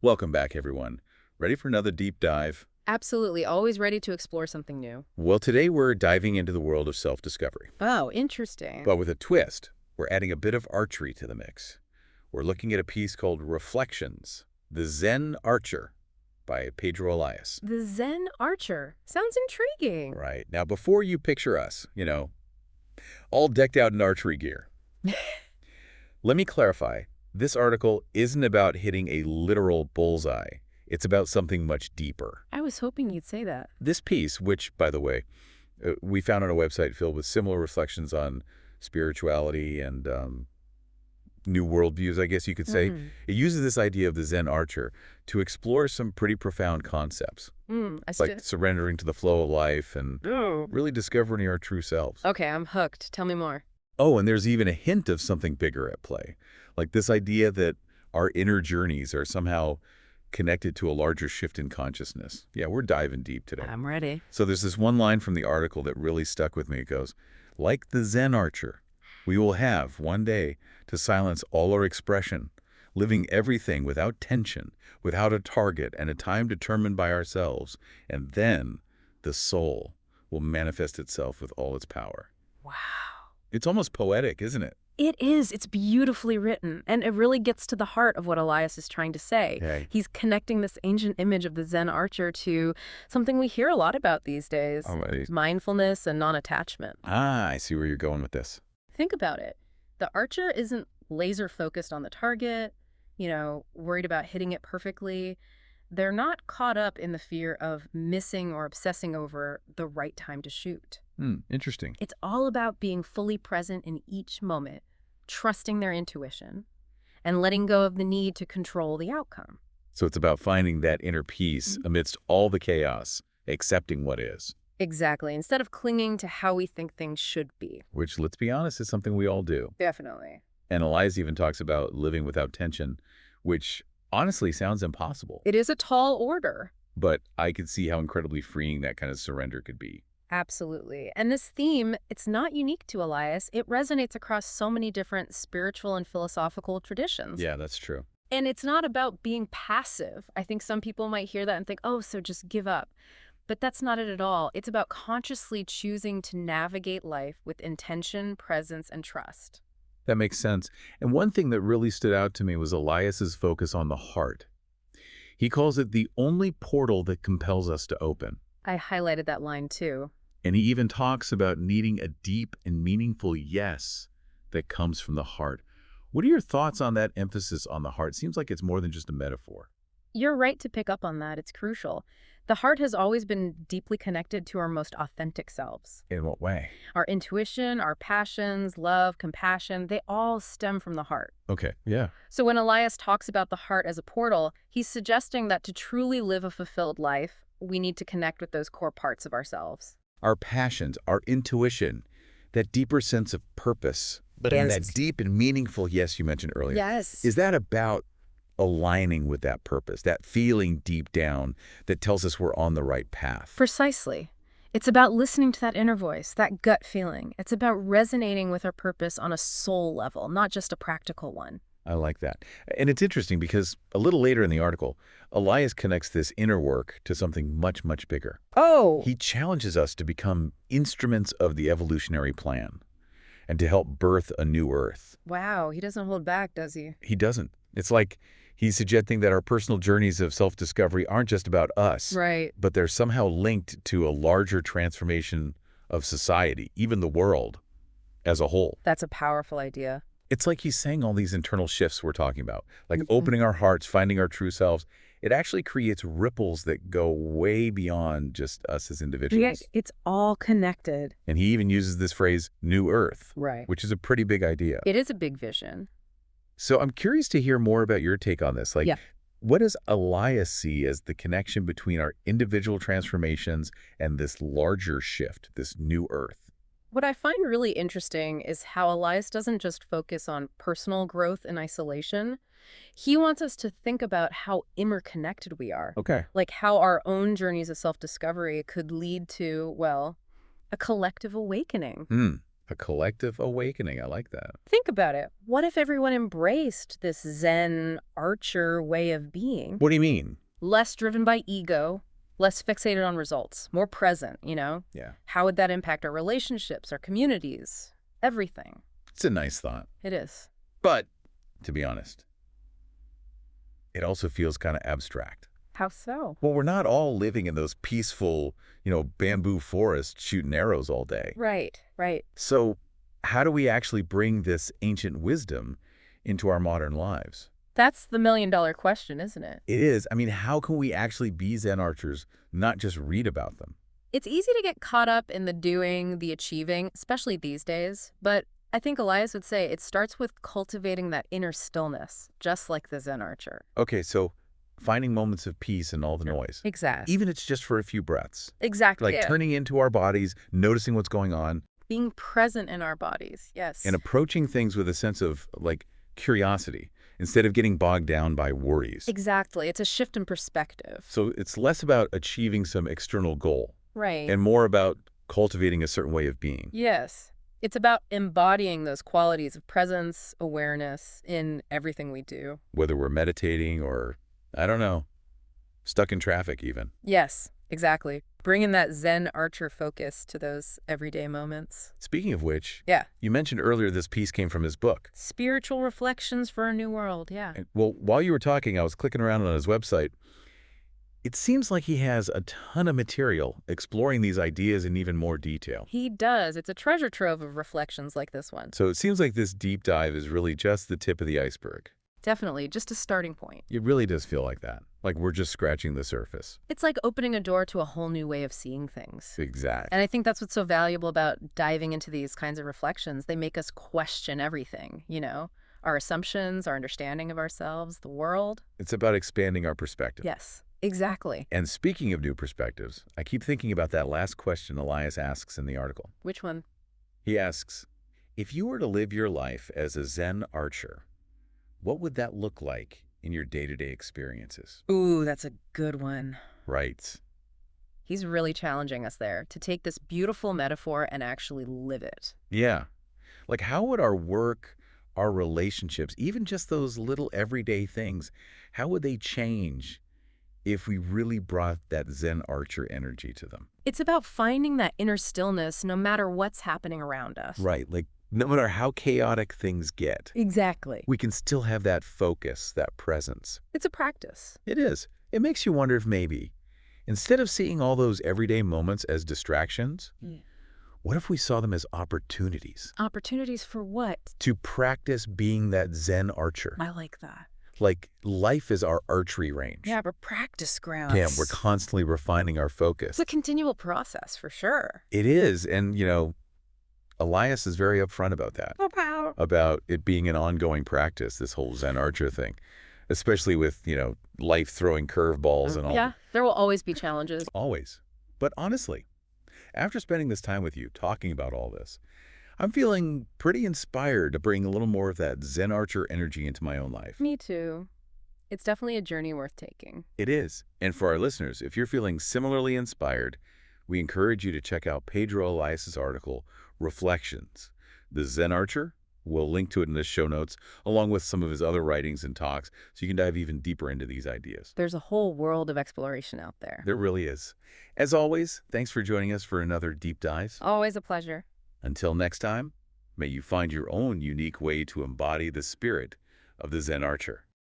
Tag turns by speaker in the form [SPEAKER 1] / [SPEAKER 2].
[SPEAKER 1] Welcome back, everyone. Ready for another deep dive?
[SPEAKER 2] Absolutely, always ready to explore something new.
[SPEAKER 1] Well, today we're diving into the world of self-discovery.
[SPEAKER 2] Oh, interesting.
[SPEAKER 1] But with a twist, we're adding a bit of archery to the mix. We're looking at a piece called Reflections, The Zen Archer by Pedro Elias.
[SPEAKER 2] The Zen Archer. Sounds intriguing.
[SPEAKER 1] Right. Now, before you picture us, all decked out in archery gear, let me clarify. This article isn't about hitting a literal bullseye. It's about something much deeper.
[SPEAKER 2] I was hoping you'd say that.
[SPEAKER 1] This piece, which, by the way, we found on a website filled with similar reflections on spirituality and new worldviews, I guess you could say. It uses this idea of the Zen archer to explore some pretty profound concepts, like surrendering to the flow of life and really discovering our true selves.
[SPEAKER 2] Okay, I'm hooked. Tell me more.
[SPEAKER 1] Oh, and there's even a hint of something bigger at play, like this idea that our inner journeys are somehow connected to a larger shift in consciousness. Yeah, we're diving deep today.
[SPEAKER 2] I'm ready.
[SPEAKER 1] So there's this one line from the article that really stuck with me. It goes, like the Zen archer, we will have one day to silence all our expression, living everything without tension, without a target and a time determined by ourselves. And then the soul will manifest itself with all its power.
[SPEAKER 2] Wow.
[SPEAKER 1] It's almost poetic, isn't it?
[SPEAKER 2] It is. It's beautifully written, and it really gets to the heart of what Elias is trying to say.
[SPEAKER 1] Okay.
[SPEAKER 2] He's connecting this ancient image of the Zen archer to something we hear a lot about these days, mindfulness and non-attachment.
[SPEAKER 1] Ah, I see where you're going with this.
[SPEAKER 2] Think about it. The archer isn't laser-focused on the target, worried about hitting it perfectly. They're not caught up in the fear of missing or obsessing over the right time to shoot.
[SPEAKER 1] Interesting.
[SPEAKER 2] It's all about being fully present in each moment, trusting their intuition, and letting go of the need to control the outcome.
[SPEAKER 1] So it's about finding that inner peace amidst all the chaos, accepting what is.
[SPEAKER 2] Exactly, instead of clinging to how we think things should be.
[SPEAKER 1] Which, let's be honest, is something we all do.
[SPEAKER 2] Definitely.
[SPEAKER 1] And Elias even talks about living without tension, which honestly sounds impossible.
[SPEAKER 2] It is a tall order.
[SPEAKER 1] But I could see how incredibly freeing that kind of surrender could be.
[SPEAKER 2] Absolutely. And this theme, it's not unique to Elias. It resonates across so many different spiritual and philosophical traditions.
[SPEAKER 1] Yeah, that's true.
[SPEAKER 2] And it's not about being passive. I think some people might hear that and think, oh, so just give up. But that's not it at all. It's about consciously choosing to navigate life with intention, presence, and trust.
[SPEAKER 1] That makes sense. And one thing that really stood out to me was Elias's focus on the heart. He calls it the only portal that compels us to open.
[SPEAKER 2] I highlighted that line too.
[SPEAKER 1] And he even talks about needing a deep and meaningful yes that comes from the heart. What are your thoughts on that emphasis on the heart? Seems like it's more than just a metaphor.
[SPEAKER 2] You're right to pick up on that. It's crucial. The heart has always been deeply connected to our most authentic selves.
[SPEAKER 1] In what way?
[SPEAKER 2] Our intuition, our passions, love, compassion, they all stem from the heart.
[SPEAKER 1] Okay, yeah.
[SPEAKER 2] So when Elias talks about the heart as a portal, he's suggesting that to truly live a fulfilled life, we need to connect with those core parts of ourselves.
[SPEAKER 1] Our passions, our intuition, that deeper sense of purpose, and that deep and meaningful yes you mentioned earlier.
[SPEAKER 2] Yes.
[SPEAKER 1] Is that about aligning with that purpose, that feeling deep down that tells us we're on the right path?
[SPEAKER 2] Precisely. It's about listening to that inner voice, that gut feeling. It's about resonating with our purpose on a soul level, not just a practical one.
[SPEAKER 1] I like that. And it's interesting because a little later in the article, Elias connects this inner work to something much, much bigger.
[SPEAKER 2] Oh!
[SPEAKER 1] He challenges us to become instruments of the evolutionary plan and to help birth a new Earth.
[SPEAKER 2] Wow, he doesn't hold back, does he?
[SPEAKER 1] He doesn't. It's like he's suggesting that our personal journeys of self-discovery aren't just about us,
[SPEAKER 2] Right.
[SPEAKER 1] but they're somehow linked to a larger transformation of society, even the world as a whole.
[SPEAKER 2] That's a powerful idea.
[SPEAKER 1] It's like he's saying all these internal shifts we're talking about, like opening our hearts, finding our true selves. It actually creates ripples that go way beyond just us as individuals.
[SPEAKER 2] Yeah, it's all connected.
[SPEAKER 1] And he even uses this phrase, New Earth,
[SPEAKER 2] Right.
[SPEAKER 1] which is a pretty big idea.
[SPEAKER 2] It is a big vision.
[SPEAKER 1] So I'm curious to hear more about your take on this. What does Elias see as the connection between our individual transformations and this larger shift, this new Earth?
[SPEAKER 2] What I find really interesting is how Elias doesn't just focus on personal growth in isolation. He wants us to think about how interconnected we are.
[SPEAKER 1] Okay.
[SPEAKER 2] Like how our own journeys of self-discovery could lead to, well, a collective awakening.
[SPEAKER 1] A collective awakening. I like that.
[SPEAKER 2] Think about it. What if everyone embraced this Zen archer way of being?
[SPEAKER 1] What do you mean?
[SPEAKER 2] Less driven by ego, less fixated on results, more present,
[SPEAKER 1] Yeah.
[SPEAKER 2] How would that impact our relationships, our communities, everything?
[SPEAKER 1] It's a nice thought.
[SPEAKER 2] It is.
[SPEAKER 1] But, to be honest, it also feels kind of abstract.
[SPEAKER 2] How so?
[SPEAKER 1] Well, we're not all living in those peaceful, bamboo forests shooting arrows all day.
[SPEAKER 2] Right, right.
[SPEAKER 1] So how do we actually bring this ancient wisdom into our modern lives?
[SPEAKER 2] That's the million-dollar question, isn't it?
[SPEAKER 1] It is. I mean, how can we actually be Zen archers, not just read about them?
[SPEAKER 2] It's easy to get caught up in the doing, the achieving, especially these days. But I think Elias would say it starts with cultivating that inner stillness, just like the Zen archer.
[SPEAKER 1] Okay, so finding moments of peace in all the noise.
[SPEAKER 2] Exactly.
[SPEAKER 1] Even if it's just for a few breaths.
[SPEAKER 2] Exactly.
[SPEAKER 1] Like turning into our bodies, noticing what's going on.
[SPEAKER 2] Being present in our bodies, yes.
[SPEAKER 1] And approaching things with a sense of, curiosity, instead of getting bogged down by worries.
[SPEAKER 2] Exactly. It's a shift in perspective.
[SPEAKER 1] So it's less about achieving some external goal.
[SPEAKER 2] Right.
[SPEAKER 1] And more about cultivating a certain way of being.
[SPEAKER 2] Yes. It's about embodying those qualities of presence, awareness in everything we do.
[SPEAKER 1] Whether we're meditating or, I don't know, stuck in traffic even.
[SPEAKER 2] Yes, exactly. Bringing that Zen archer focus to those everyday moments.
[SPEAKER 1] Speaking of which,
[SPEAKER 2] Yeah.
[SPEAKER 1] you mentioned earlier this piece came from his book.
[SPEAKER 2] Spiritual Reflections for a New World, yeah.
[SPEAKER 1] Well, while you were talking, I was clicking around on his website. It seems like he has a ton of material exploring these ideas in even more detail.
[SPEAKER 2] He does. It's a treasure trove of reflections like this one.
[SPEAKER 1] So it seems like this deep dive is really just the tip of the iceberg.
[SPEAKER 2] Definitely, just a starting point.
[SPEAKER 1] It really does feel like that. Like we're just scratching the surface.
[SPEAKER 2] It's like opening a door to a whole new way of seeing things.
[SPEAKER 1] Exactly.
[SPEAKER 2] And I think that's what's so valuable about diving into these kinds of reflections. They make us question everything, our assumptions, our understanding of ourselves, the world.
[SPEAKER 1] It's about expanding our perspective.
[SPEAKER 2] Yes, exactly.
[SPEAKER 1] And speaking of new perspectives, I keep thinking about that last question Elias asks in the article.
[SPEAKER 2] Which one?
[SPEAKER 1] He asks, if you were to live your life as a Zen archer, what would that look like in your day-to-day experiences?
[SPEAKER 2] Ooh, that's a good one.
[SPEAKER 1] Right.
[SPEAKER 2] He's really challenging us there to take this beautiful metaphor and actually live it.
[SPEAKER 1] Yeah. Like how would our work, our relationships, even just those little everyday things, how would they change if we really brought that Zen archer energy to them?
[SPEAKER 2] It's about finding that inner stillness no matter what's happening around us.
[SPEAKER 1] Right. Like no matter how chaotic things get,
[SPEAKER 2] Exactly.
[SPEAKER 1] we can still have that focus, that presence.
[SPEAKER 2] It's a practice.
[SPEAKER 1] It is. It makes you wonder if maybe, instead of seeing all those everyday moments as distractions, what if we saw them as opportunities?
[SPEAKER 2] Opportunities for what?
[SPEAKER 1] To practice being that Zen archer.
[SPEAKER 2] I like that.
[SPEAKER 1] Like life is our archery range.
[SPEAKER 2] Yeah, we're practice grounds.
[SPEAKER 1] Yeah, we're constantly refining our focus.
[SPEAKER 2] It's a continual process, for sure.
[SPEAKER 1] It is. And, Elias is very upfront about that. About it being an ongoing practice, this whole Zen archer thing. Especially with, life throwing curveballs and all.
[SPEAKER 2] Yeah, there will always be challenges.
[SPEAKER 1] Always. But honestly, after spending this time with you, talking about all this, I'm feeling pretty inspired to bring a little more of that Zen archer energy into my own life.
[SPEAKER 2] Me too. It's definitely a journey worth taking.
[SPEAKER 1] It is. And for our listeners, if you're feeling similarly inspired, we encourage you to check out Pedro Elias' article, Reflections, The Zen Archer. We'll link to it in the show notes, along with some of his other writings and talks, so you can dive even deeper into these ideas.
[SPEAKER 2] There's a whole world of exploration out there.
[SPEAKER 1] There really is. As always, thanks for joining us for another deep dive.
[SPEAKER 2] Always a pleasure.
[SPEAKER 1] Until next time, may you find your own unique way to embody the spirit of the Zen Archer.